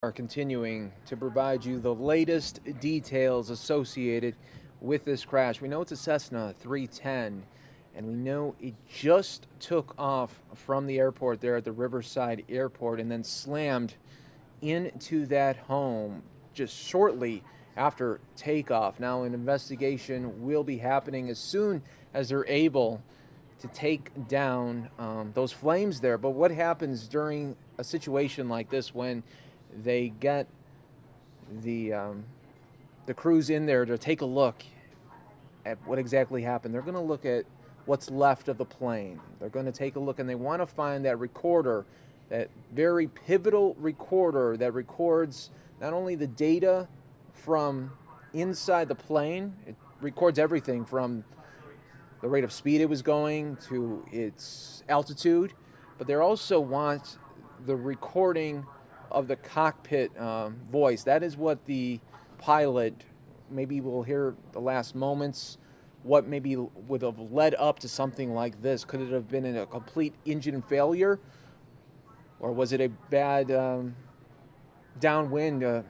Are continuing to provide you the latest details associated with this crash. We know it's a Cessna 310, and we know it just took off from the airport there at the Riverside Airport and then slammed into that home just shortly after takeoff. Now, an investigation will be happening as soon as they're able to take down those flames there. But what happens during a situation like this when they get the crews in there to take a look at what exactly happened? They're going to look at what's left of the plane. They're going to take a look, and they want to find that recorder, that very pivotal recorder that records not only the data from inside the plane, it records everything from the rate of speed it was going to its altitude, but they also want the recording of the cockpit voice. That is what the pilot, maybe we'll hear the last moments, what maybe would have led up to something like this. Could it have been a complete engine failure? Or was it a bad downwind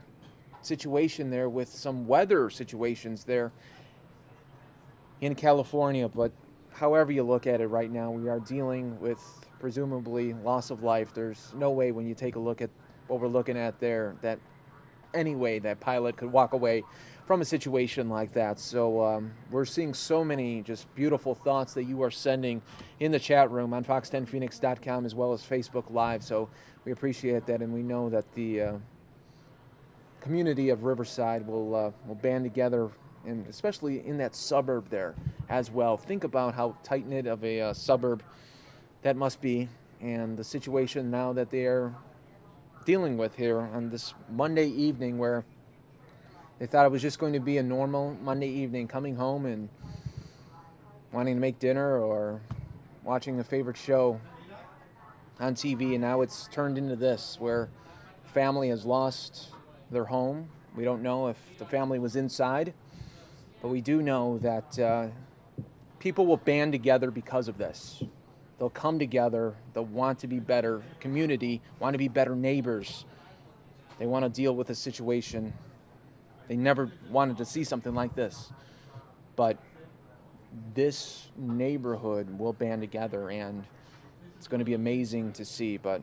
situation there with some weather situations there in California? But however you look at it right now, we are dealing with presumably loss of life. There's no way when you take a look at what we're looking at there that any way that pilot could walk away from a situation like that. So we're seeing so many just beautiful thoughts that you are sending in the chat room on fox10phoenix.com as well as Facebook Live. So we appreciate that, and we know that the community of Riverside will band together, and especially in that suburb there as well. Think about how tight-knit of a suburb that must be, and the situation now that they are dealing with here on this Monday evening, where they thought it was just going to be a normal Monday evening, coming home and wanting to make dinner or watching a favorite show on TV, and now it's turned into this, where family has lost their home. We don't know if the family was inside, but we do know that people will band together because of this. They'll come together. They'll want to be better community, want to be better neighbors. They want to deal with a situation. They never wanted to see something like this. But this neighborhood will band together, and it's going to be amazing to see. But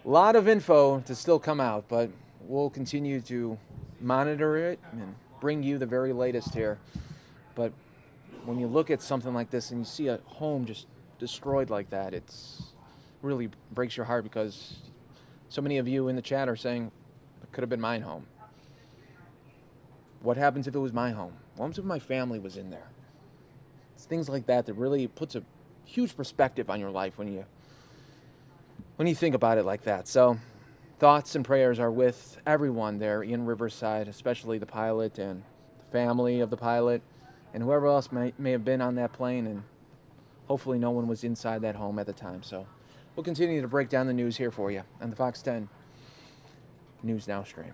a lot of info to still come out, but we'll continue to monitor it and bring you the very latest here. But when you look at something like this and you see a home just destroyed like that, it's really breaks your heart, because so many of you in the chat are saying it could have been my home. What happens if it was my home? What happens if my family was in there? It's things like that that really puts a huge perspective on your life when you think about it like that. So thoughts and prayers are with everyone there in Riverside, especially the pilot and the family of the pilot, and whoever else may have been on that plane, and hopefully no one was inside that home at the time. So we'll continue to break down the news here for you on the Fox 10 News Now stream.